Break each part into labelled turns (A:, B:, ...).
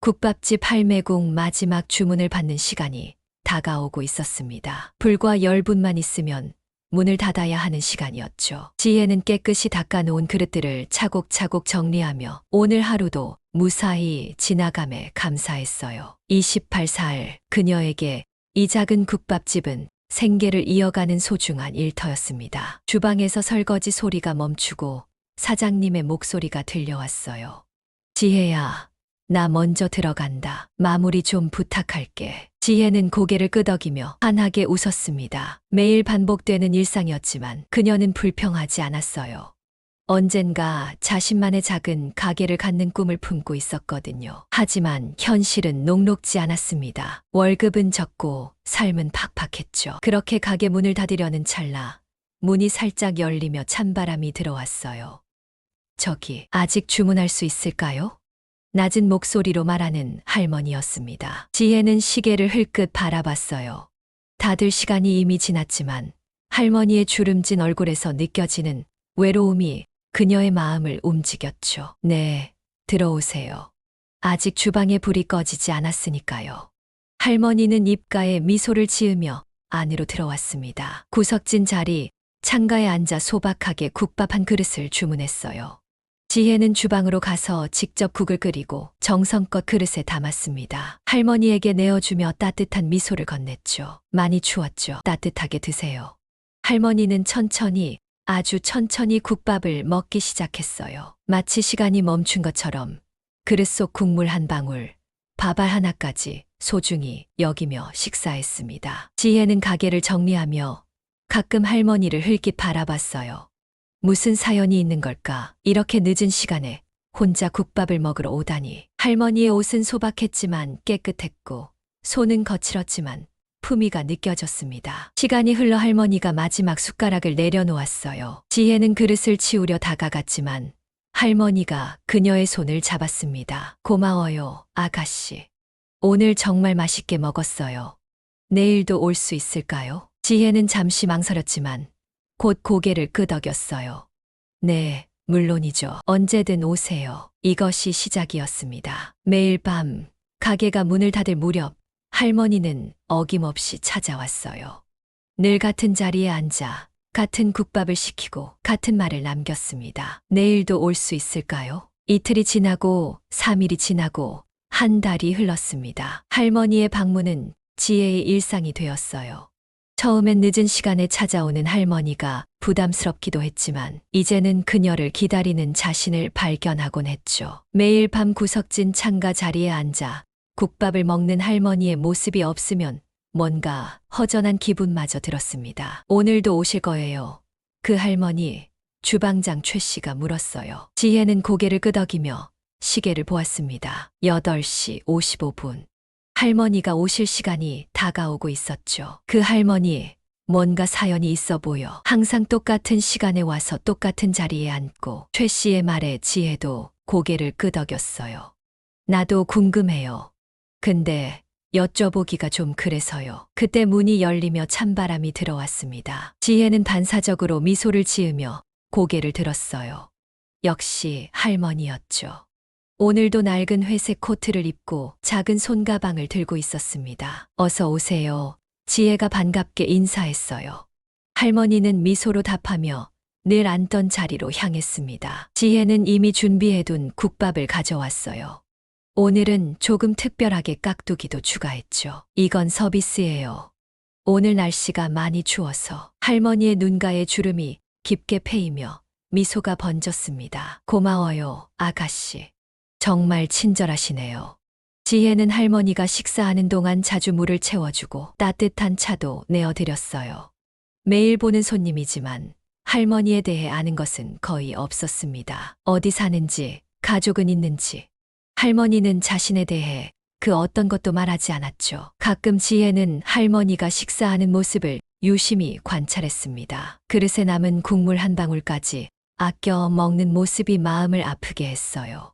A: 국밥집 할매공 마지막 주문을 받는 시간이 다가오고 있었습니다. 불과 10분만 있으면 문을 닫아야 하는 시간이었죠. 지혜는 깨끗이 닦아놓은 그릇들을 차곡차곡 정리하며 오늘 하루도 무사히 지나감에 감사했어요. 28살 그녀에게 이 작은 국밥집은 생계를 이어가는 소중한 일터였습니다. 주방에서 설거지 소리가 멈추고 사장님의 목소리가 들려왔어요. 지혜야, 나 먼저 들어간다. 마무리 좀 부탁할게. 지혜는 고개를 끄덕이며 환하게 웃었습니다. 매일 반복되는 일상이었지만 그녀는 불평하지 않았어요. 언젠가 자신만의 작은 가게를 갖는 꿈을 품고 있었거든요. 하지만 현실은 녹록지 않았습니다. 월급은 적고 삶은 팍팍했죠. 그렇게 가게 문을 닫으려는 찰나 문이 살짝 열리며 찬바람이 들어왔어요. 저기, 아직 주문할 수 있을까요? 낮은 목소리로 말하는 할머니였습니다. 지혜는 시계를 흘끗 바라봤어요. 닫을 시간이 이미 지났지만 할머니의 주름진 얼굴에서 느껴지는 외로움이 그녀의 마음을 움직였죠. 네, 들어오세요. 아직 주방에 불이 꺼지지 않았으니까요. 할머니는 입가에 미소를 지으며 안으로 들어왔습니다. 구석진 자리, 창가에 앉아 소박하게 국밥 한 그릇을 주문했어요. 지혜는 주방으로 가서 직접 국을 끓이고 정성껏 그릇에 담았습니다. 할머니에게 내어주며 따뜻한 미소를 건넸죠. 많이 추웠죠. 따뜻하게 드세요. 할머니는 천천히, 아주 천천히 국밥을 먹기 시작했어요. 마치 시간이 멈춘 것처럼 그릇 속 국물 한 방울, 밥알 하나까지 소중히 여기며 식사했습니다. 지혜는 가게를 정리하며 가끔 할머니를 흘낏 바라봤어요. 무슨 사연이 있는 걸까? 이렇게 늦은 시간에 혼자 국밥을 먹으러 오다니. 할머니의 옷은 소박했지만 깨끗했고 손은 거칠었지만 품위가 느껴졌습니다. 시간이 흘러 할머니가 마지막 숟가락을 내려놓았어요. 지혜는 그릇을 치우려 다가갔지만 할머니가 그녀의 손을 잡았습니다. 고마워요, 아가씨. 오늘 정말 맛있게 먹었어요. 내일도 올 수 있을까요? 지혜는 잠시 망설였지만 곧 고개를 끄덕였어요. 네, 물론이죠. 언제든 오세요. 이것이 시작이었습니다. 매일 밤 가게가 문을 닫을 무렵 할머니는 어김없이 찾아왔어요. 늘 같은 자리에 앉아 같은 국밥을 시키고 같은 말을 남겼습니다. 내일도 올 수 있을까요? 이틀이 지나고 3일이 지나고 한 달이 흘렀습니다. 할머니의 방문은 지혜의 일상이 되었어요. 처음엔 늦은 시간에 찾아오는 할머니가 부담스럽기도 했지만 이제는 그녀를 기다리는 자신을 발견하곤 했죠. 매일 밤 구석진 창가 자리에 앉아 국밥을 먹는 할머니의 모습이 없으면 뭔가 허전한 기분마저 들었습니다. 오늘도 오실 거예요. 그 할머니, 주방장 최 씨가 물었어요. 지혜는 고개를 끄덕이며 시계를 보았습니다. 8시 55분. 할머니가 오실 시간이 다가오고 있었죠. 그 할머니, 뭔가 사연이 있어 보여. 항상 똑같은 시간에 와서 똑같은 자리에 앉고 최 씨의 말에 지혜도 고개를 끄덕였어요. 나도 궁금해요. 근데 여쭤보기가 좀 그래서요. 그때 문이 열리며 찬바람이 들어왔습니다. 지혜는 반사적으로 미소를 지으며 고개를 들었어요. 역시 할머니였죠. 오늘도 낡은 회색 코트를 입고 작은 손가방을 들고 있었습니다. 어서 오세요. 지혜가 반갑게 인사했어요. 할머니는 미소로 답하며 늘 앉던 자리로 향했습니다. 지혜는 이미 준비해둔 국밥을 가져왔어요. 오늘은 조금 특별하게 깍두기도 추가했죠. 이건 서비스예요. 오늘 날씨가 많이 추워서. 할머니의 눈가에 주름이 깊게 패이며 미소가 번졌습니다. 고마워요, 아가씨. 정말 친절하시네요. 지혜는 할머니가 식사하는 동안 자주 물을 채워주고 따뜻한 차도 내어드렸어요. 매일 보는 손님이지만 할머니에 대해 아는 것은 거의 없었습니다. 어디 사는지, 가족은 있는지. 할머니는 자신에 대해 그 어떤 것도 말하지 않았죠. 가끔 지혜는 할머니가 식사하는 모습을 유심히 관찰했습니다. 그릇에 남은 국물 한 방울까지 아껴 먹는 모습이 마음을 아프게 했어요.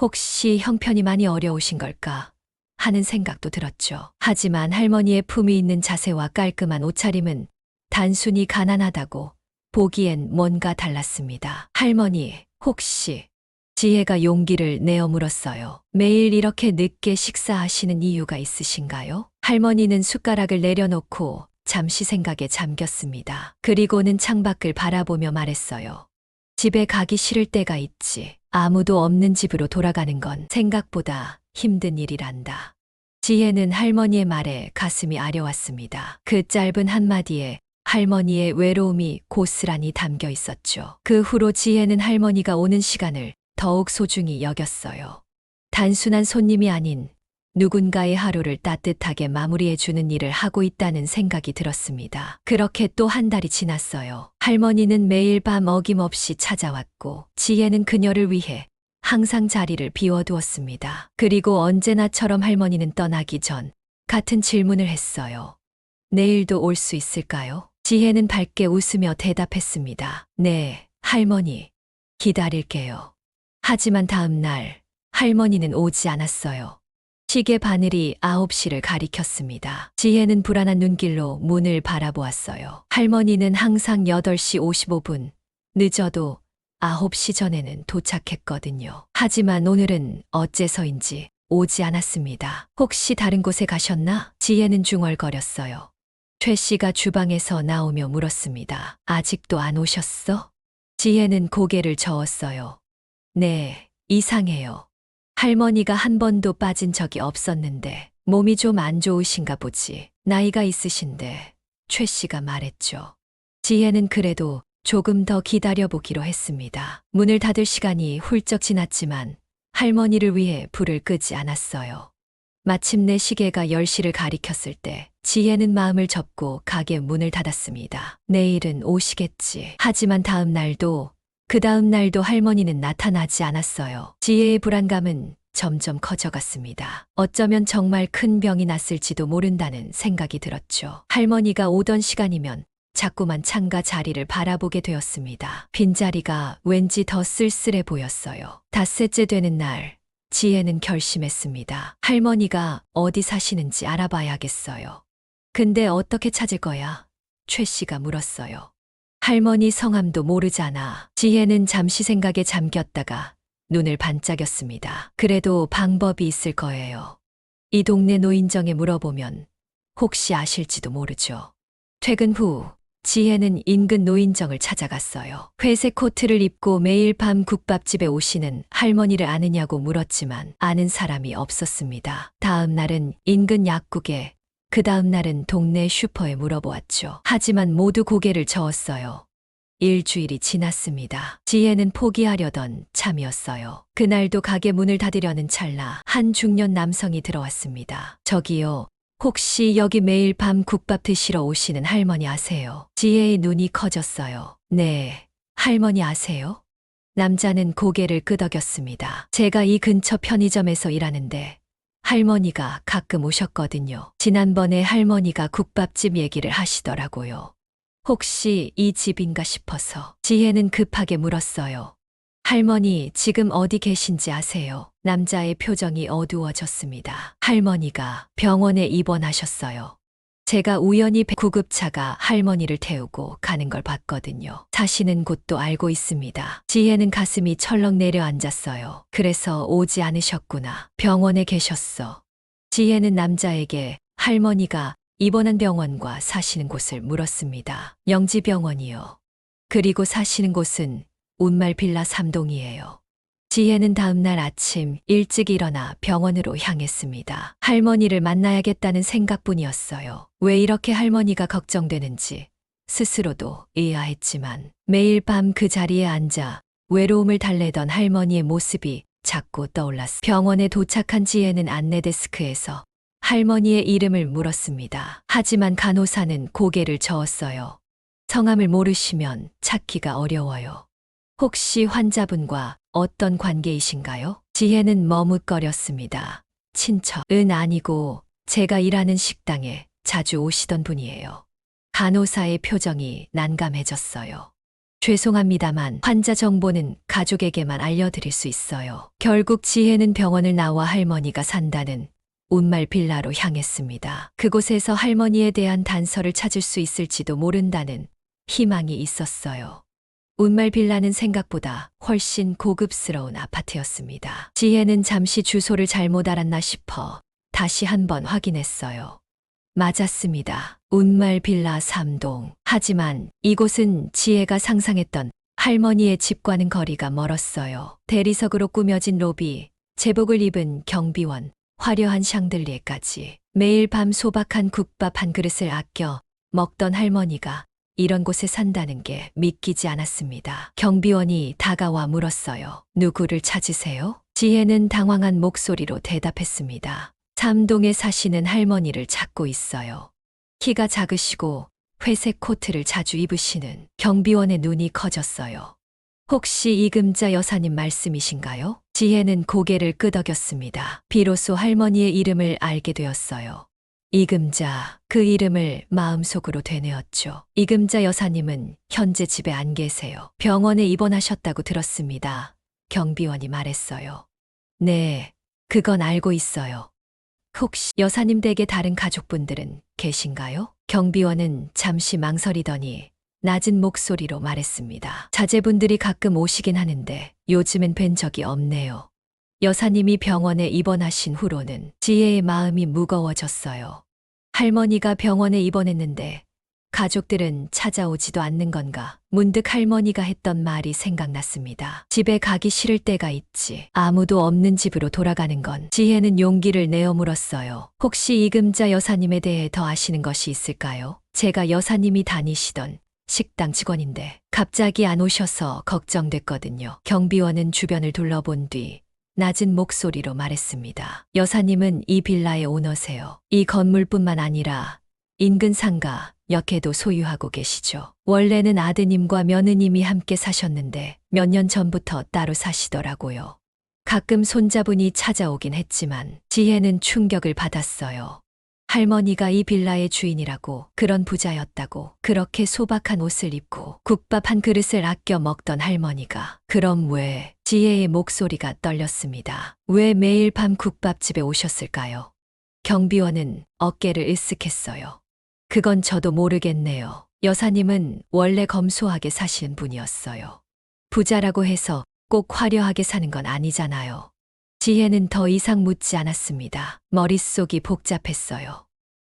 A: 혹시 형편이 많이 어려우신 걸까 하는 생각도 들었죠. 하지만 할머니의 품위 있는 자세와 깔끔한 옷차림은 단순히 가난하다고 보기엔 뭔가 달랐습니다. 할머니, 혹시 지혜가 용기를 내어 물었어요. 매일 이렇게 늦게 식사하시는 이유가 있으신가요? 할머니는 숟가락을 내려놓고 잠시 생각에 잠겼습니다. 그리고는 창밖을 바라보며 말했어요. 집에 가기 싫을 때가 있지. 아무도 없는 집으로 돌아가는 건 생각보다 힘든 일이란다. 지혜는 할머니의 말에 가슴이 아려왔습니다. 그 짧은 한마디에 할머니의 외로움이 고스란히 담겨 있었죠. 그 후로 지혜는 할머니가 오는 시간을 더욱 소중히 여겼어요. 단순한 손님이 아닌 누군가의 하루를 따뜻하게 마무리해주는 일을 하고 있다는 생각이 들었습니다. 그렇게 또 한 달이 지났어요. 할머니는 매일 밤 어김없이 찾아왔고 지혜는 그녀를 위해 항상 자리를 비워두었습니다. 그리고 언제나처럼 할머니는 떠나기 전 같은 질문을 했어요. 내일도 올 수 있을까요? 지혜는 밝게 웃으며 대답했습니다. 네, 할머니. 기다릴게요. 하지만 다음 날 할머니는 오지 않았어요. 시계 바늘이 9시를 가리켰습니다. 지혜는 불안한 눈길로 문을 바라보았어요. 할머니는 항상 8시 55분, 늦어도 9시 전에는 도착했거든요. 하지만 오늘은 어째서인지 오지 않았습니다. 혹시 다른 곳에 가셨나? 지혜는 중얼거렸어요. 최 씨가 주방에서 나오며 물었습니다. 아직도 안 오셨어? 지혜는 고개를 저었어요. 네, 이상해요. 할머니가 한 번도 빠진 적이 없었는데 몸이 좀 안 좋으신가 보지. 나이가 있으신데, 최 씨가 말했죠. 지혜는 그래도 조금 더 기다려보기로 했습니다. 문을 닫을 시간이 훌쩍 지났지만 할머니를 위해 불을 끄지 않았어요. 마침내 시계가 10시를 가리켰을 때 지혜는 마음을 접고 가게 문을 닫았습니다. 내일은 오시겠지. 하지만 그 다음 날도 할머니는 나타나지 않았어요. 지혜의 불안감은 점점 커져갔습니다. 어쩌면 정말 큰 병이 났을지도 모른다는 생각이 들었죠. 할머니가 오던 시간이면 자꾸만 창가 자리를 바라보게 되었습니다. 빈자리가 왠지 더 쓸쓸해 보였어요. 닷새째 되는 날, 지혜는 결심했습니다. 할머니가 어디 사시는지 알아봐야겠어요. 근데 어떻게 찾을 거야? 최 씨가 물었어요. 할머니 성함도 모르잖아. 지혜는 잠시 생각에 잠겼다가 눈을 반짝였습니다. 그래도 방법이 있을 거예요. 이 동네 노인정에 물어보면 혹시 아실지도 모르죠. 퇴근 후 지혜는 인근 노인정을 찾아갔어요. 회색 코트를 입고 매일 밤 국밥집에 오시는 할머니를 아느냐고 물었지만 아는 사람이 없었습니다. 다음 날은 인근 약국에, 그 다음 날은 동네 슈퍼에 물어보았죠. 하지만 모두 고개를 저었어요. 일주일이 지났습니다. 지혜는 포기하려던 참이었어요. 그날도 가게 문을 닫으려는 찰나 한 중년 남성이 들어왔습니다. 저기요. 혹시 여기 매일 밤 국밥 드시러 오시는 할머니 아세요? 지혜의 눈이 커졌어요. 네, 할머니 아세요? 남자는 고개를 끄덕였습니다. 제가 이 근처 편의점에서 일하는데 할머니가 가끔 오셨거든요. 지난번에 할머니가 국밥집 얘기를 하시더라고요. 혹시 이 집인가 싶어서. 지혜는 급하게 물었어요. 할머니 지금 어디 계신지 아세요? 남자의 표정이 어두워졌습니다. 할머니가 병원에 입원하셨어요. 제가 우연히 구급차가 할머니를 태우고 가는 걸 봤거든요. 사시는 곳도 알고 있습니다. 지혜는 가슴이 철렁 내려앉았어요. 그래서 오지 않으셨구나. 병원에 계셨어. 지혜는 남자에게 할머니가 입원한 병원과 사시는 곳을 물었습니다. 영지병원이요. 그리고 사시는 곳은 운말 빌라 3동이에요. 지혜는 다음날 아침 일찍 일어나 병원으로 향했습니다. 할머니를 만나야겠다는 생각뿐이었어요. 왜 이렇게 할머니가 걱정되는지 스스로도 의아했지만 매일 밤 그 자리에 앉아 외로움을 달래던 할머니의 모습이 자꾸 떠올랐어요. 병원에 도착한 지혜는 안내데스크에서 할머니의 이름을 물었습니다. 하지만 간호사는 고개를 저었어요. 성함을 모르시면 찾기가 어려워요. 혹시 환자분과 어떤 관계이신가요? 지혜는 머뭇거렸습니다. 친척은 아니고 제가 일하는 식당에 자주 오시던 분이에요. 간호사의 표정이 난감해졌어요. 죄송합니다만 환자 정보는 가족에게만 알려드릴 수 있어요. 결국 지혜는 병원을 나와 할머니가 산다는 운말 빌라로 향했습니다. 그곳에서 할머니에 대한 단서를 찾을 수 있을지도 모른다는 희망이 있었어요. 운말 빌라는 생각보다 훨씬 고급스러운 아파트였습니다. 지혜는 잠시 주소를 잘못 알았나 싶어 다시 한번 확인했어요. 맞았습니다. 운말 빌라 3동. 하지만 이곳은 지혜가 상상했던 할머니의 집과는 거리가 멀었어요. 대리석으로 꾸며진 로비, 제복을 입은 경비원, 화려한 샹들리에까지. 매일 밤 소박한 국밥 한 그릇을 아껴 먹던 할머니가 이런 곳에 산다는 게 믿기지 않았습니다. 경비원이 다가와 물었어요. 누구를 찾으세요? 지혜는 당황한 목소리로 대답했습니다. 3동에 사시는 할머니를 찾고 있어요. 키가 작으시고 회색 코트를 자주 입으시는. 경비원의 눈이 커졌어요. 혹시 이금자 여사님 말씀이신가요? 지혜는 고개를 끄덕였습니다. 비로소 할머니의 이름을 알게 되었어요. 이금자, 그 이름을 마음속으로 되뇌었죠. 이금자 여사님은 현재 집에 안 계세요. 병원에 입원하셨다고 들었습니다. 경비원이 말했어요. 네, 그건 알고 있어요. 혹시 여사님 댁에 다른 가족분들은 계신가요? 경비원은 잠시 망설이더니 낮은 목소리로 말했습니다. 자제분들이 가끔 오시긴 하는데 요즘엔 뵌 적이 없네요. 여사님이 병원에 입원하신 후로는 지혜의 마음이 무거워졌어요. 할머니가 병원에 입원했는데 가족들은 찾아오지도 않는 건가? 문득 할머니가 했던 말이 생각났습니다. 집에 가기 싫을 때가 있지. 아무도 없는 집으로 돌아가는 건. 지혜는 용기를 내어 물었어요. 혹시 이금자 여사님에 대해 더 아시는 것이 있을까요? 제가 여사님이 다니시던 식당 직원인데 갑자기 안 오셔서 걱정됐거든요. 경비원은 주변을 둘러본 뒤 낮은 목소리로 말했습니다. 여사님은 이 빌라의 오너세요. 이 건물뿐만 아니라 인근 상가, 역해도 소유하고 계시죠. 원래는 아드님과 며느님이 함께 사셨는데 몇 년 전부터 따로 사시더라고요. 가끔 손자분이 찾아오긴 했지만 지혜는 충격을 받았어요. 할머니가 이 빌라의 주인이라고, 그런 부자였다고, 그렇게 소박한 옷을 입고 국밥 한 그릇을 아껴 먹던 할머니가. 그럼 왜? 지혜의 목소리가 떨렸습니다. 왜 매일 밤 국밥집에 오셨을까요? 경비원은 어깨를 으쓱했어요. 그건 저도 모르겠네요. 여사님은 원래 검소하게 사시는 분이었어요. 부자라고 해서 꼭 화려하게 사는 건 아니잖아요. 지혜는 더 이상 묻지 않았습니다. 머릿속이 복잡했어요.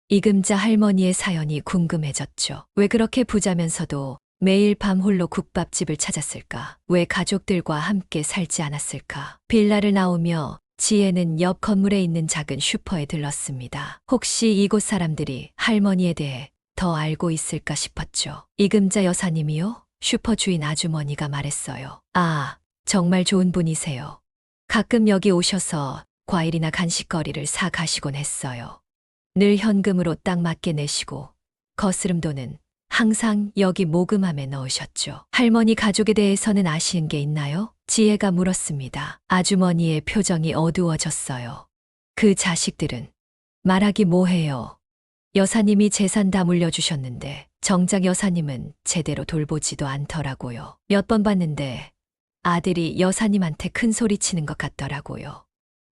A: 이금자 할머니의 사연이 궁금해졌죠. 왜 그렇게 부자면서도 매일 밤 홀로 국밥집을 찾았을까? 왜 가족들과 함께 살지 않았을까? 빌라를 나오며 지혜는 옆 건물에 있는 작은 슈퍼에 들렀습니다. 혹시 이곳 사람들이 할머니에 대해 더 알고 있을까 싶었죠. 이금자 여사님이요? 슈퍼 주인 아주머니가 말했어요. 아, 정말 좋은 분이세요. 가끔 여기 오셔서 과일이나 간식거리를 사 가시곤 했어요. 늘 현금으로 딱 맞게 내시고 거스름돈은 항상 여기 모금함에 넣으셨죠. 할머니 가족에 대해서는 아시는 게 있나요? 지혜가 물었습니다. 아주머니의 표정이 어두워졌어요. 그 자식들은 말하기 뭐해요. 여사님이 재산 다 물려주셨는데 정작 여사님은 제대로 돌보지도 않더라고요. 몇 번 봤는데 아들이 여사님한테 큰 소리 치는 것 같더라고요.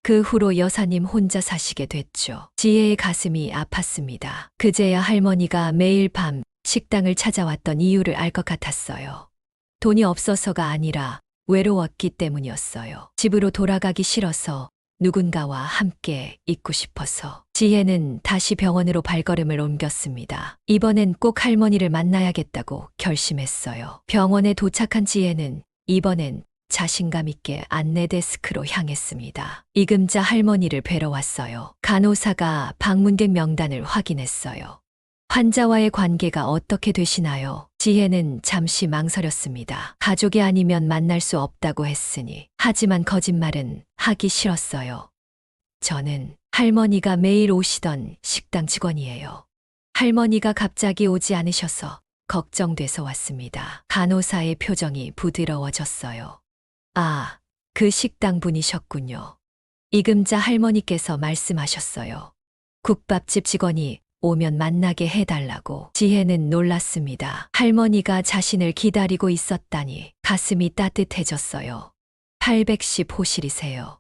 A: 그 후로 여사님 혼자 사시게 됐죠. 지혜의 가슴이 아팠습니다. 그제야 할머니가 매일 밤 식당을 찾아왔던 이유를 알 것 같았어요. 돈이 없어서가 아니라 외로웠기 때문이었어요. 집으로 돌아가기 싫어서 누군가와 함께 있고 싶어서. 지혜는 다시 병원으로 발걸음을 옮겼습니다. 이번엔 꼭 할머니를 만나야겠다고 결심했어요. 병원에 도착한 지혜는 이번엔 자신감 있게 안내 데스크로 향했습니다. 이금자 할머니를 뵈러 왔어요. 간호사가 방문객 명단을 확인했어요. 환자와의 관계가 어떻게 되시나요? 지혜는 잠시 망설였습니다. 가족이 아니면 만날 수 없다고 했으니. 하지만 거짓말은 하기 싫었어요. 저는 할머니가 매일 오시던 식당 직원이에요. 할머니가 갑자기 오지 않으셔서 걱정돼서 왔습니다. 간호사의 표정이 부드러워졌어요. 아, 그 식당 분이셨군요. 이금자 할머니께서 말씀하셨어요. 국밥집 직원이 오면 만나게 해달라고. 지혜는 놀랐습니다. 할머니가 자신을 기다리고 있었다니 가슴이 따뜻해졌어요. 810호실이세요.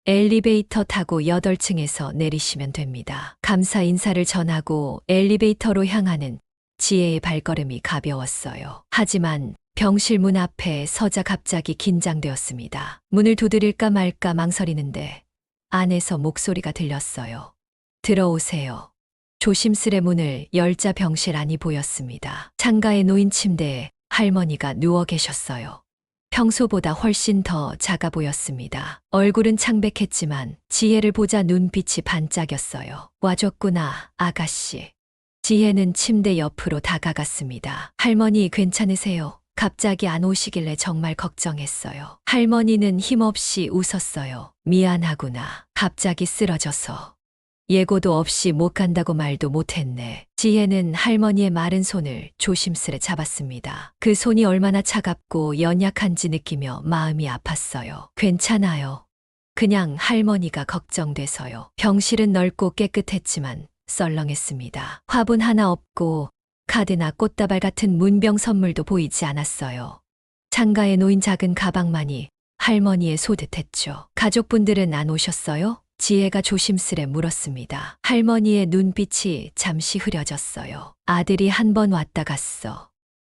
A: 엘리베이터 타고 8층에서 내리시면 됩니다. 감사 인사를 전하고 엘리베이터로 향하는 지혜의 발걸음이 가벼웠어요. 하지만 병실 문 앞에 서자 갑자기 긴장되었습니다. 문을 두드릴까 말까 망설이는데 안에서 목소리가 들렸어요. 들어오세요. 조심스레 문을 열자 병실 안이 보였습니다. 창가에 놓인 침대에 할머니가 누워 계셨어요. 평소보다 훨씬 더 작아 보였습니다. 얼굴은 창백했지만 지혜를 보자 눈빛이 반짝였어요. 와줬구나, 아가씨. 지혜는 침대 옆으로 다가갔습니다. 할머니 괜찮으세요? 갑자기 안 오시길래 정말 걱정했어요. 할머니는 힘없이 웃었어요. 미안하구나. 갑자기 쓰러져서. 예고도 없이 못 간다고 말도 못했네. 지혜는 할머니의 마른 손을 조심스레 잡았습니다. 그 손이 얼마나 차갑고 연약한지 느끼며 마음이 아팠어요. 괜찮아요. 그냥 할머니가 걱정돼서요. 병실은 넓고 깨끗했지만 썰렁했습니다. 화분 하나 없고 카드나 꽃다발 같은 문병 선물도 보이지 않았어요. 창가에 놓인 작은 가방만이 할머니의 소듯했죠. 가족분들은 안 오셨어요? 지혜가 조심스레 물었습니다. 할머니의 눈빛이 잠시 흐려졌어요. 아들이 한 번 왔다 갔어.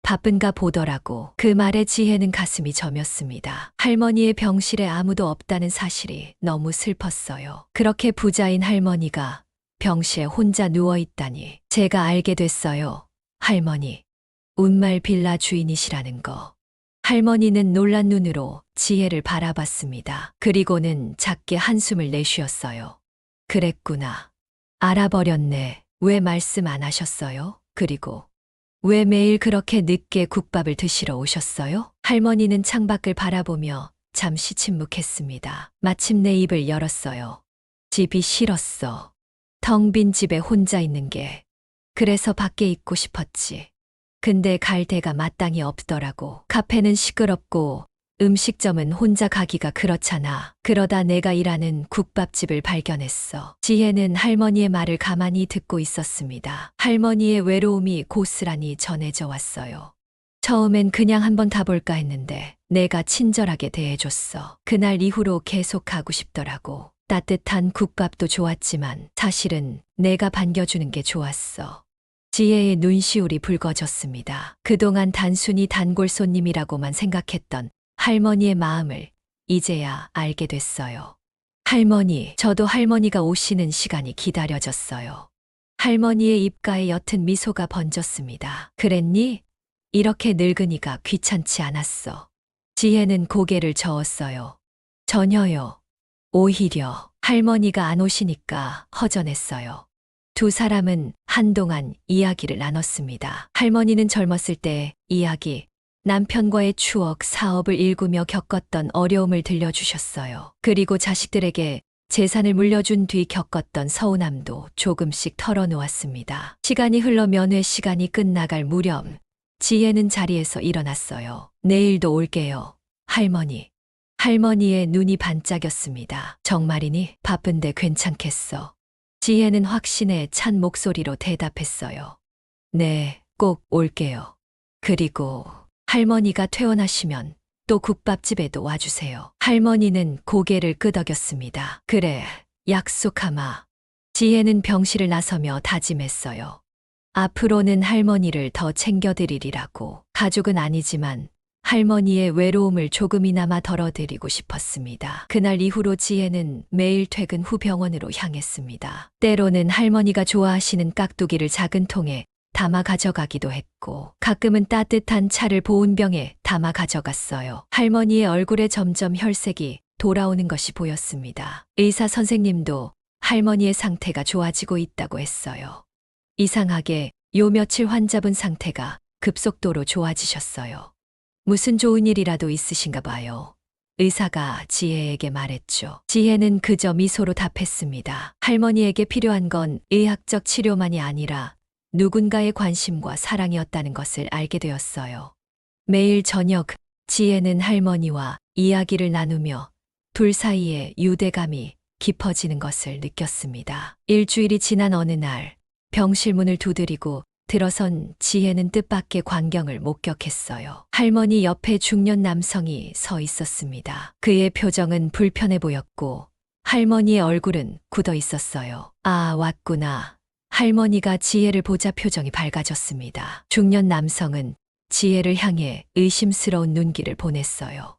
A: 바쁜가 보더라고. 그 말에 지혜는 가슴이 저몄습니다. 할머니의 병실에 아무도 없다는 사실이 너무 슬펐어요. 그렇게 부자인 할머니가 병실에 혼자 누워있다니 제가 알게 됐어요. 할머니, 운말 빌라 주인이시라는 거. 할머니는 놀란 눈으로 지혜를 바라봤습니다. 그리고는 작게 한숨을 내쉬었어요. 그랬구나. 알아버렸네. 왜 말씀 안 하셨어요? 그리고 왜 매일 그렇게 늦게 국밥을 드시러 오셨어요? 할머니는 창밖을 바라보며 잠시 침묵했습니다. 마침내 입을 열었어요. 집이 싫었어. 텅 빈 집에 혼자 있는 게. 그래서 밖에 있고 싶었지. 근데 갈 데가 마땅히 없더라고. 카페는 시끄럽고 음식점은 혼자 가기가 그렇잖아. 그러다 내가 일하는 국밥집을 발견했어. 지혜는 할머니의 말을 가만히 듣고 있었습니다. 할머니의 외로움이 고스란히 전해져 왔어요. 처음엔 그냥 한번 가볼까 했는데 내가 친절하게 대해줬어. 그날 이후로 계속 가고 싶더라고. 따뜻한 국밥도 좋았지만 사실은 내가 반겨주는 게 좋았어. 지혜의 눈시울이 붉어졌습니다. 그동안 단순히 단골 손님이라고만 생각했던 할머니의 마음을 이제야 알게 됐어요. 할머니, 저도 할머니가 오시는 시간이 기다려졌어요. 할머니의 입가에 옅은 미소가 번졌습니다. 그랬니? 이렇게 늙으니까 귀찮지 않았어. 지혜는 고개를 저었어요. 전혀요. 오히려 할머니가 안 오시니까 허전했어요. 두 사람은 한동안 이야기를 나눴습니다. 할머니는 젊었을 때 이야기, 남편과의 추억, 사업을 일구며 겪었던 어려움을 들려주셨어요. 그리고 자식들에게 재산을 물려준 뒤 겪었던 서운함도 조금씩 털어놓았습니다. 시간이 흘러 면회 시간이 끝나갈 무렵 지혜는 자리에서 일어났어요. 내일도 올게요. 할머니. 할머니의 눈이 반짝였습니다. 정말이니? 바쁜데 괜찮겠어. 지혜는 확신에 찬 목소리로 대답했어요. 네, 꼭 올게요. 그리고 할머니가 퇴원하시면 또 국밥집에도 와주세요. 할머니는 고개를 끄덕였습니다. 그래, 약속하마. 지혜는 병실을 나서며 다짐했어요. 앞으로는 할머니를 더 챙겨드리리라고. 가족은 아니지만 할머니의 외로움을 조금이나마 덜어드리고 싶었습니다. 그날 이후로 지혜는 매일 퇴근 후 병원으로 향했습니다. 때로는 할머니가 좋아하시는 깍두기를 작은 통에 담아 가져가기도 했고 가끔은 따뜻한 차를 보온병에 담아 가져갔어요. 할머니의 얼굴에 점점 혈색이 돌아오는 것이 보였습니다. 의사 선생님도 할머니의 상태가 좋아지고 있다고 했어요. 이상하게 요 며칠 환자분 상태가 급속도로 좋아지셨어요. 무슨 좋은 일이라도 있으신가 봐요. 의사가 지혜에게 말했죠. 지혜는 그저 미소로 답했습니다. 할머니에게 필요한 건 의학적 치료만이 아니라 누군가의 관심과 사랑이었다는 것을 알게 되었어요. 매일 저녁 지혜는 할머니와 이야기를 나누며 둘 사이에 유대감이 깊어지는 것을 느꼈습니다. 일주일이 지난 어느 날 병실 문을 두드리고 들어선 지혜는 뜻밖의 광경을 목격했어요. 할머니 옆에 중년 남성이 서 있었습니다. 그의 표정은 불편해 보였고 할머니의 얼굴은 굳어 있었어요. 아, 왔구나. 할머니가 지혜를 보자 표정이 밝아졌습니다. 중년 남성은 지혜를 향해 의심스러운 눈길을 보냈어요.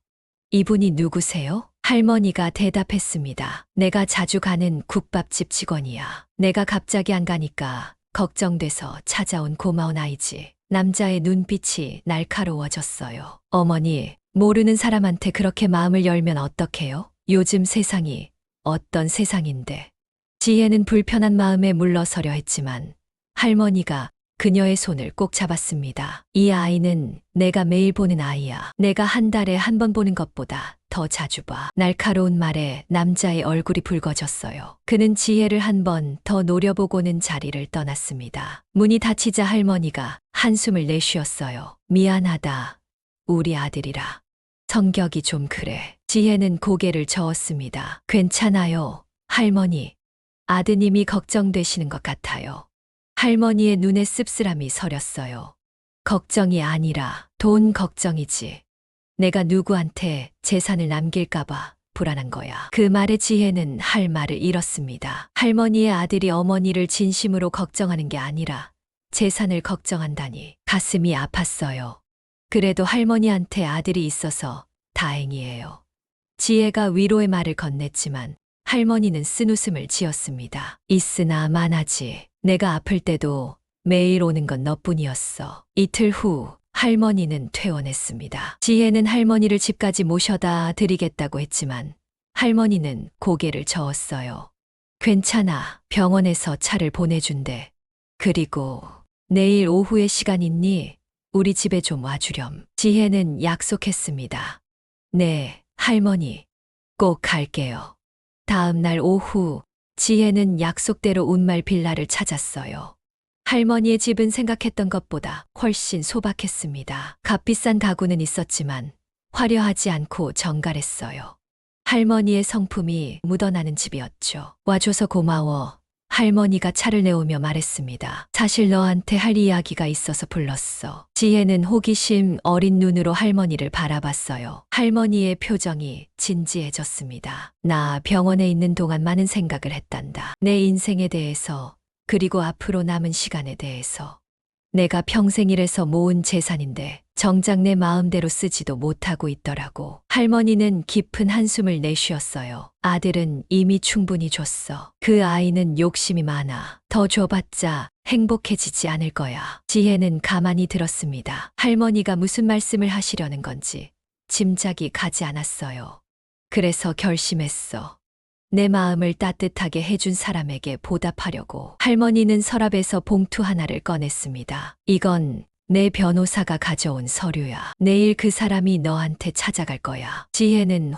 A: 이분이 누구세요? 할머니가 대답했습니다. 내가 자주 가는 국밥집 직원이야. 내가 갑자기 안 가니까 걱정돼서 찾아온 고마운 아이지. 남자의 눈빛이 날카로워졌어요. 어머니, 모르는 사람한테 그렇게 마음을 열면 어떡해요? 요즘 세상이 어떤 세상인데. 지혜는 불편한 마음에 물러서려 했지만 할머니가 그녀의 손을 꼭 잡았습니다. 이 아이는 내가 매일 보는 아이야. 내가 한 달에 한 번 보는 것보다 더 자주 봐. 날카로운 말에 남자의 얼굴이 붉어졌어요. 그는 지혜를 한 번 더 노려보고는 자리를 떠났습니다. 문이 닫히자 할머니가 한숨을 내쉬었어요. 미안하다. 우리 아들이라. 성격이 좀 그래. 지혜는 고개를 저었습니다. 괜찮아요, 할머니. 아드님이 걱정되시는 것 같아요. 할머니의 눈에 씁쓸함이 서렸어요. 걱정이 아니라 돈 걱정이지. 내가 누구한테 재산을 남길까봐 불안한 거야. 그 말에 지혜는 할 말을 잃었습니다. 할머니의 아들이 어머니를 진심으로 걱정하는 게 아니라 재산을 걱정한다니 가슴이 아팠어요. 그래도 할머니한테 아들이 있어서 다행이에요. 지혜가 위로의 말을 건넸지만 할머니는 쓴웃음을 지었습니다. 있으나 마나지. 내가 아플 때도 매일 오는 건 너뿐이었어. 이틀 후 할머니는 퇴원했습니다. 지혜는 할머니를 집까지 모셔다 드리겠다고 했지만 할머니는 고개를 저었어요. 괜찮아. 병원에서 차를 보내준대. 그리고 내일 오후에 시간 있니? 우리 집에 좀 와주렴. 지혜는 약속했습니다. 네, 할머니. 꼭 갈게요. 다음 날 오후 지혜는 약속대로 운말 빌라를 찾았어요. 할머니의 집은 생각했던 것보다 훨씬 소박했습니다. 값비싼 가구는 있었지만 화려하지 않고 정갈했어요. 할머니의 성품이 묻어나는 집이었죠. 와줘서 고마워. 할머니가 차를 내오며 말했습니다. 사실 너한테 할 이야기가 있어서 불렀어. 지혜는 호기심 어린 눈으로 할머니를 바라봤어요. 할머니의 표정이 진지해졌습니다. 나 병원에 있는 동안 많은 생각을 했단다. 내 인생에 대해서, 그리고 앞으로 남은 시간에 대해서. 내가 평생 일해서 모은 재산인데 정작 내 마음대로 쓰지도 못하고 있더라고. 할머니는 깊은 한숨을 내쉬었어요. 아들은 이미 충분히 줬어. 그 아이는 욕심이 많아. 더 줘봤자 행복해지지 않을 거야. 지혜는 가만히 들었습니다. 할머니가 무슨 말씀을 하시려는 건지 짐작이 가지 않았어요. 그래서 결심했어. 내 마음을 따뜻하게 해준 사람에게 보답하려고. 할머니는 서랍에서 봉투 하나를 꺼냈습니다. 이건 내 변호사가 가져온 서류야. 내일 그 사람이 너한테 찾아갈 거야. 지혜는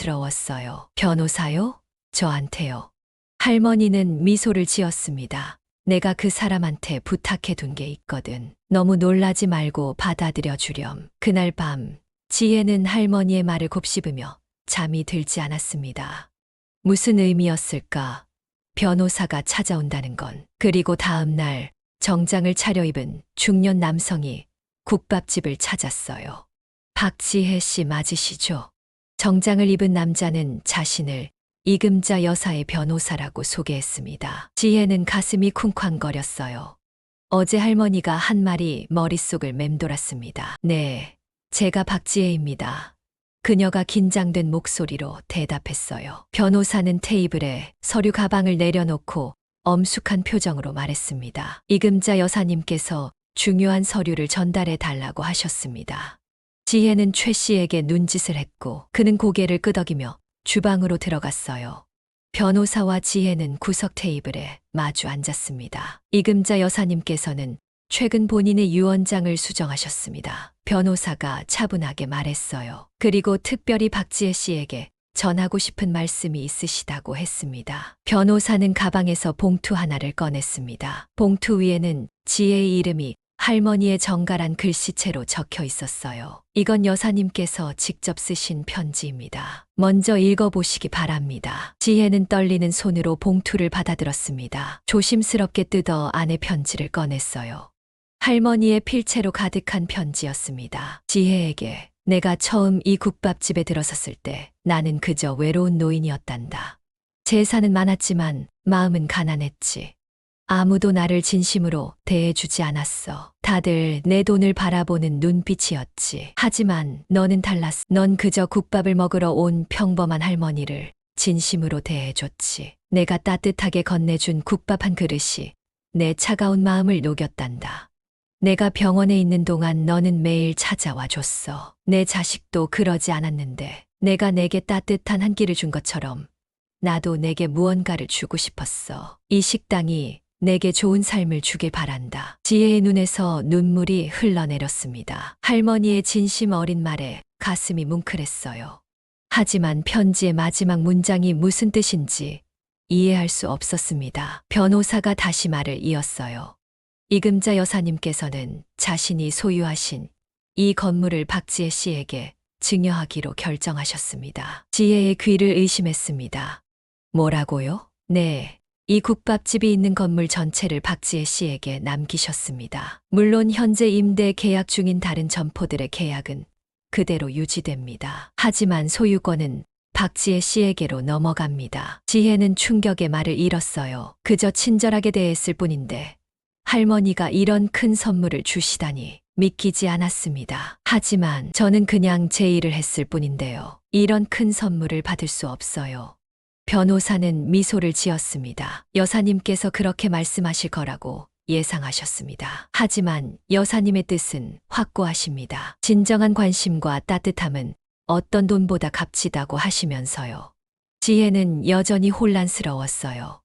A: 혼란스러웠어요. 변호사요? 저한테요. 할머니는 미소를 지었습니다. 내가 그 사람한테 부탁해둔 게 있거든. 너무 놀라지 말고 받아들여 주렴. 그날 밤 지혜는 할머니의 말을 곱씹으며 잠이 들지 않았습니다. 무슨 의미였을까? 변호사가 찾아온다는 건. 그리고 다음 날 정장을 차려입은 중년 남성이 국밥집을 찾았어요. 박지혜 씨 맞으시죠? 정장을 입은 남자는 자신을 이금자 여사의 변호사라고 소개했습니다. 지혜는 가슴이 쿵쾅거렸어요. 어제 할머니가 한 말이 머릿속을 맴돌았습니다. 네, 제가 박지혜입니다. 그녀가 긴장된 목소리로 대답했어요. 변호사는 테이블에 서류 가방을 내려놓고 엄숙한 표정으로 말했습니다. 이금자 여사님께서 중요한 서류를 전달해 달라고 하셨습니다. 지혜는 최 씨에게 눈짓을 했고 그는 고개를 끄덕이며 주방으로 들어갔어요. 변호사와 지혜는 구석 테이블에 마주 앉았습니다. 이금자 여사님께서는 최근 본인의 유언장을 수정하셨습니다. 변호사가 차분하게 말했어요. 그리고 특별히 박지혜 씨에게 전하고 싶은 말씀이 있으시다고 했습니다. 변호사는 가방에서 봉투 하나를 꺼냈습니다. 봉투 위에는 지혜의 이름이 할머니의 정갈한 글씨체로 적혀 있었어요. 이건 여사님께서 직접 쓰신 편지입니다. 먼저 읽어보시기 바랍니다. 지혜는 떨리는 손으로 봉투를 받아들었습니다. 조심스럽게 뜯어 안에 편지를 꺼냈어요. 할머니의 필체로 가득한 편지였습니다. 지혜에게 내가 처음 이 국밥집에 들어섰을 때 나는 그저 외로운 노인이었단다. 재산은 많았지만 마음은 가난했지. 아무도 나를 진심으로 대해주지 않았어. 다들 내 돈을 바라보는 눈빛이었지. 하지만 너는 달랐어. 넌 그저 국밥을 먹으러 온 평범한 할머니를 진심으로 대해줬지. 내가 따뜻하게 건네준 국밥 한 그릇이 내 차가운 마음을 녹였단다. 내가 병원에 있는 동안 너는 매일 찾아와 줬어. 내 자식도 그러지 않았는데 내가 내게 따뜻한 한 끼를 준 것처럼 나도 내게 무언가를 주고 싶었어. 이 식당이 내게 좋은 삶을 주길 바란다. 지혜의 눈에서 눈물이 흘러내렸습니다. 할머니의 진심 어린 말에 가슴이 뭉클했어요. 하지만 편지의 마지막 문장이 무슨 뜻인지 이해할 수 없었습니다. 변호사가 다시 말을 이었어요. 이금자 여사님께서는 자신이 소유하신 이 건물을 박지혜 씨에게 증여하기로 결정하셨습니다. 지혜의 귀를 의심했습니다. 뭐라고요? 네. 이 국밥집이 있는 건물 전체를 박지혜 씨에게 남기셨습니다. 물론 현재 임대 계약 중인 다른 점포들의 계약은 그대로 유지됩니다. 하지만 소유권은 박지혜 씨에게로 넘어갑니다. 지혜는 충격의 말을 잃었어요. 그저 친절하게 대했을 뿐인데 할머니가 이런 큰 선물을 주시다니 믿기지 않았습니다. 하지만 저는 그냥 제 일을 했을 뿐인데요. 이런 큰 선물을 받을 수 없어요. 변호사는 미소를 지었습니다. 여사님께서 그렇게 말씀하실 거라고 예상하셨습니다. 하지만 여사님의 뜻은 확고하십니다. 진정한 관심과 따뜻함은 어떤 돈보다 값지다고 하시면서요. 지혜는 여전히 혼란스러웠어요.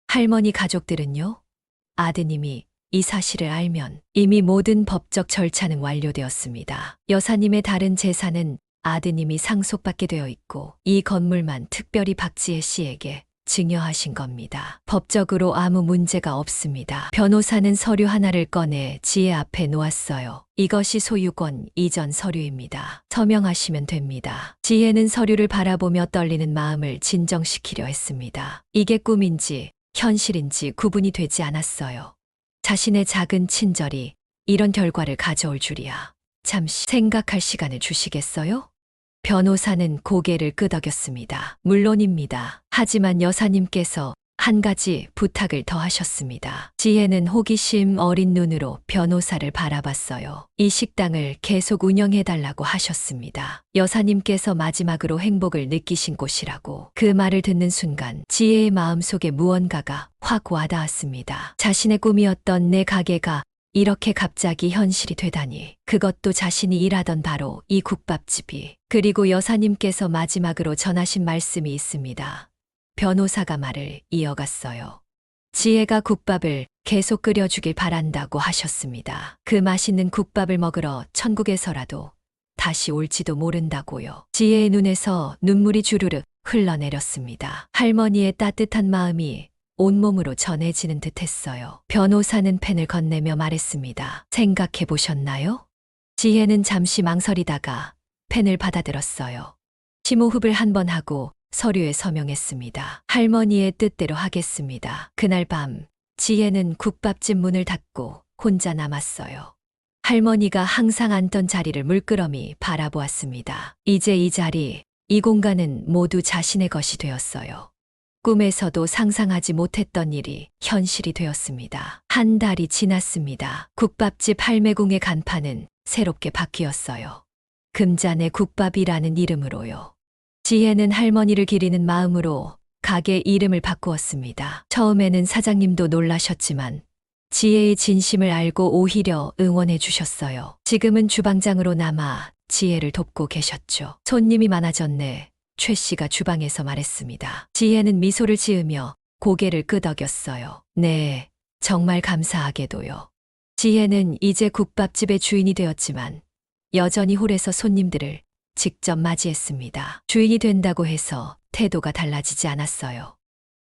A: 할머니 가족들은요? 아드님이 이 사실을 알면 이미 모든 법적 절차는 완료되었습니다. 여사님의 다른 재산은 아드님이 상속받게 되어 있고 이 건물만 특별히 박지혜 씨에게 증여하신 겁니다. 법적으로 아무 문제가 없습니다. 변호사는 서류 하나를 꺼내 지혜 앞에 놓았어요. 이것이 소유권 이전 서류입니다. 서명하시면 됩니다. 지혜는 서류를 바라보며 떨리는 마음을 진정시키려 했습니다. 이게 꿈인지 현실인지 구분이 되지 않았어요. 자신의 작은 친절이 이런 결과를 가져올 줄이야. 잠시 생각할 시간을 주시겠어요? 변호사는 고개를 끄덕였습니다. 물론입니다. 하지만 여사님께서 한 가지 부탁을 더 하셨습니다. 지혜는 호기심 어린 눈으로 변호사를 바라봤어요. 이 식당을 계속 운영해달라고 하셨습니다. 여사님께서 마지막으로 행복을 느끼신 곳이라고. 그 말을 듣는 순간 지혜의 마음속에 무언가가 확 와닿았습니다. 자신의 꿈이었던 내 가게가 이렇게 갑자기 현실이 되다니. 그것도 자신이 일하던 바로 이 국밥집이. 그리고 여사님께서 마지막으로 전하신 말씀이 있습니다. 변호사가 말을 이어갔어요. 지혜가 국밥을 계속 끓여주길 바란다고 하셨습니다. 그 맛있는 국밥을 먹으러 천국에서라도 다시 올지도 모른다고요. 지혜의 눈에서 눈물이 주르륵 흘러내렸습니다. 할머니의 따뜻한 마음이 온몸으로 전해지는 듯 했어요. 변호사는 펜을 건네며 말했습니다. 생각해 보셨나요? 지혜는 잠시 망설이다가 펜을 받아들었어요. 심호흡을 한 번 하고 서류에 서명했습니다. 할머니의 뜻대로 하겠습니다. 그날 밤 지혜는 국밥집 문을 닫고 혼자 남았어요. 할머니가 항상 앉던 자리를 물끄러미 바라보았습니다. 이제 이 자리, 이 공간은 모두 자신의 것이 되었어요. 꿈에서도 상상하지 못했던 일이 현실이 되었습니다. 한 달이 지났습니다. 국밥집 할매궁의 간판은 새롭게 바뀌었어요. 금잔의 국밥이라는 이름으로요. 지혜는 할머니를 기리는 마음으로 가게 이름을 바꾸었습니다. 처음에는 사장님도 놀라셨지만 지혜의 진심을 알고 오히려 응원해 주셨어요. 지금은 주방장으로 남아 지혜를 돕고 계셨죠. 손님이 많아졌네. 최 씨가 주방에서 말했습니다. 지혜는 미소를 지으며 고개를 끄덕였어요. 네, 정말 감사하게도요. 지혜는 이제 국밥집의 주인이 되었지만 여전히 홀에서 손님들을 직접 맞이했습니다. 주인이 된다고 해서 태도가 달라지지 않았어요.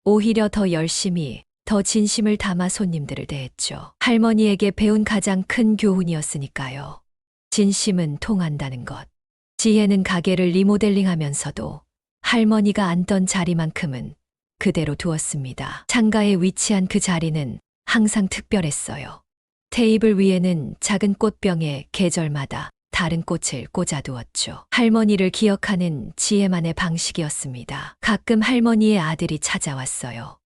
A: 오히려 더 열심히, 더 진심을 담아 손님들을 대했죠. 할머니에게 배운 가장 큰 교훈이었으니까요. 진심은 통한다는 것. 지혜는 가게를 리모델링하면서도 할머니가 앉던 자리만큼은 그대로 두었습니다. 창가에 위치한 그 자리는 항상 특별했어요. 테이블 위에는 작은 꽃병에 계절마다 다른 꽃을 꽂아두었죠. 할머니를 기억하는 지혜만의 방식이었습니다. 가끔 할머니의 아들이 찾아왔어요.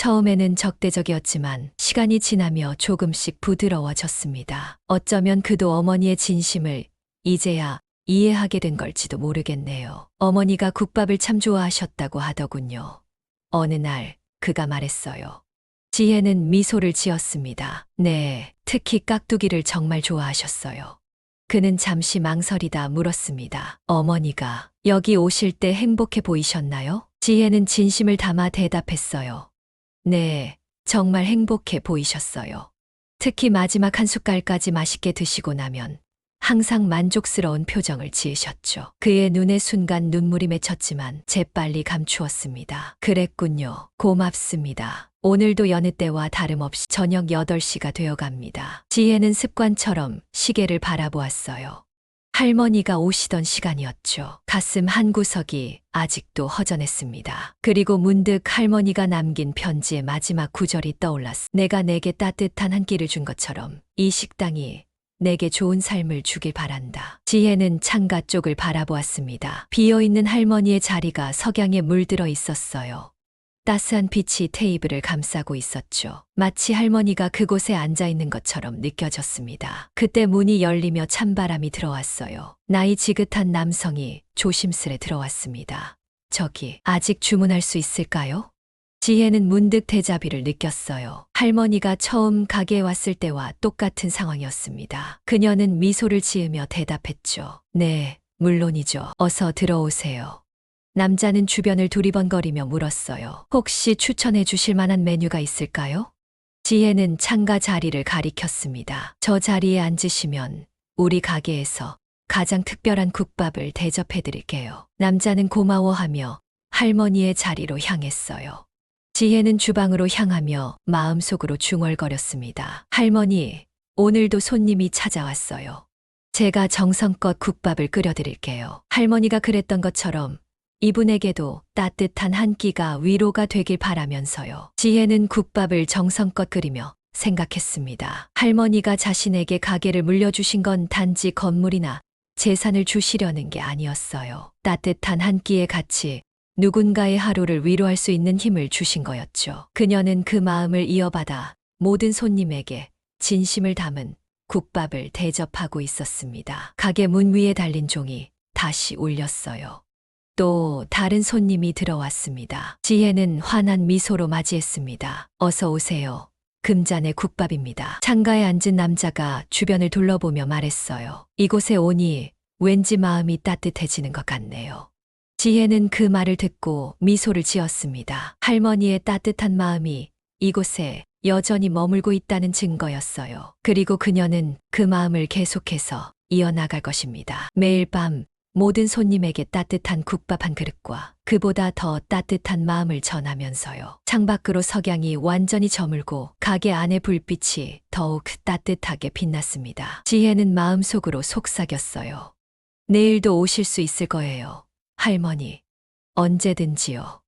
A: 처음에는 적대적이었지만 시간이 지나며 조금씩 부드러워졌습니다. 어쩌면 그도 어머니의 진심을 이제야 이해하게 된 걸지도 모르겠네요. 어머니가 국밥을 참 좋아하셨다고 하더군요. 어느 날 그가 말했어요. 지혜는 미소를 지었습니다. 네, 특히 깍두기를 정말 좋아하셨어요. 그는 잠시 망설이다 물었습니다. 어머니가 여기 오실 때 행복해 보이셨나요? 지혜는 진심을 담아 대답했어요. 네, 정말 행복해 보이셨어요. 특히 마지막 한 숟갈까지 맛있게 드시고 나면 항상 만족스러운 표정을 지으셨죠. 그의 눈에 순간 눈물이 맺혔지만 재빨리 감추었습니다. 그랬군요. 고맙습니다. 오늘도 여느 때와 다름없이 저녁 8시가 되어갑니다. 지혜는 습관처럼 시계를 바라보았어요. 할머니가 오시던 시간이었죠. 가슴 한구석이 아직도 허전했습니다. 그리고 문득 할머니가 남긴 편지의 마지막 구절이 떠올랐어. 내가 내게 따뜻한 한 끼를 준 것처럼 이 식당이 내게 좋은 삶을 주길 바란다. 지혜는 창가 쪽을 바라보았습니다. 비어있는 할머니의 자리가 석양에 물들어 있었어요. 따스한 빛이 테이블을 감싸고 있었죠. 마치 할머니가 그곳에 앉아 있는 것처럼 느껴졌습니다. 그때 문이 열리며 찬바람이 들어왔어요. 나이 지긋한 남성이 조심스레 들어왔습니다. 저기, 아직 주문할 수 있을까요? 지혜는 문득 데자뷰를 느꼈어요. 할머니가 처음 가게에 왔을 때와 똑같은 상황이었습니다. 그녀는 미소를 지으며 대답했죠. 네, 물론이죠. 어서 들어오세요. 남자는 주변을 두리번거리며 물었어요. 혹시 추천해 주실 만한 메뉴가 있을까요? 지혜는 창가 자리를 가리켰습니다. 저 자리에 앉으시면 우리 가게에서 가장 특별한 국밥을 대접해 드릴게요. 남자는 고마워하며 할머니의 자리로 향했어요. 지혜는 주방으로 향하며 마음속으로 중얼거렸습니다. 할머니, 오늘도 손님이 찾아왔어요. 제가 정성껏 국밥을 끓여드릴게요. 할머니가 그랬던 것처럼 이분에게도 따뜻한 한 끼가 위로가 되길 바라면서요. 지혜는 국밥을 정성껏 끓이며 생각했습니다. 할머니가 자신에게 가게를 물려주신 건 단지 건물이나 재산을 주시려는 게 아니었어요. 따뜻한 한 끼의 가치, 누군가의 하루를 위로할 수 있는 힘을 주신 거였죠. 그녀는 그 마음을 이어받아 모든 손님에게 진심을 담은 국밥을 대접하고 있었습니다. 가게 문 위에 달린 종이 다시 울렸어요. 또 다른 손님이 들어왔습니다. 지혜는 환한 미소로 맞이했습니다. 어서 오세요. 금잔의 국밥입니다. 창가에 앉은 남자가 주변을 둘러보며 말했어요. 이곳에 오니 왠지 마음이 따뜻해지는 것 같네요. 지혜는 그 말을 듣고 미소를 지었습니다. 할머니의 따뜻한 마음이 이곳에 여전히 머물고 있다는 증거였어요. 그리고 그녀는 그 마음을 계속해서 이어나갈 것입니다. 매일 밤 모든 손님에게 따뜻한 국밥 한 그릇과 그보다 더 따뜻한 마음을 전하면서요. 창밖으로 석양이 완전히 저물고 가게 안의 불빛이 더욱 따뜻하게 빛났습니다. 지혜는 마음속으로 속삭였어요. 내일도 오실 수 있을 거예요. 할머니, 언제든지요.